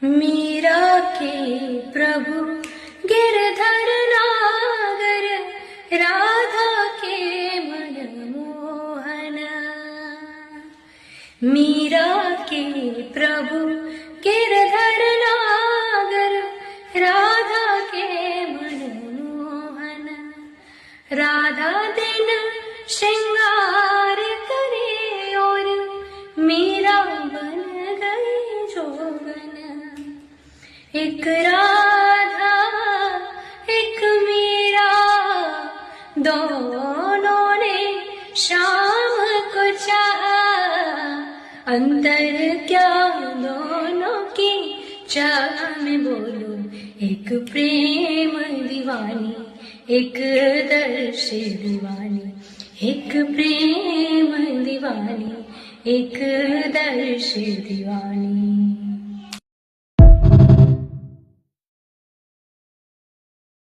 मीरा के प्रभु गिरधर नागर, राधा के मन मोहन। मीरा के प्रभु गिरधर नागर, राधा के मन मोहन। राधा दिन श्रृंगार करे और मीरा बन गई जोगन। एक राधा एक मीरा, दोनों ने शाम को चाहा। अंतर क्या दोनों की चाह में बोलो, एक प्रेम दीवानी एक दर्श दीवानी। एक प्रेम दीवानी एक दर्श दीवानी।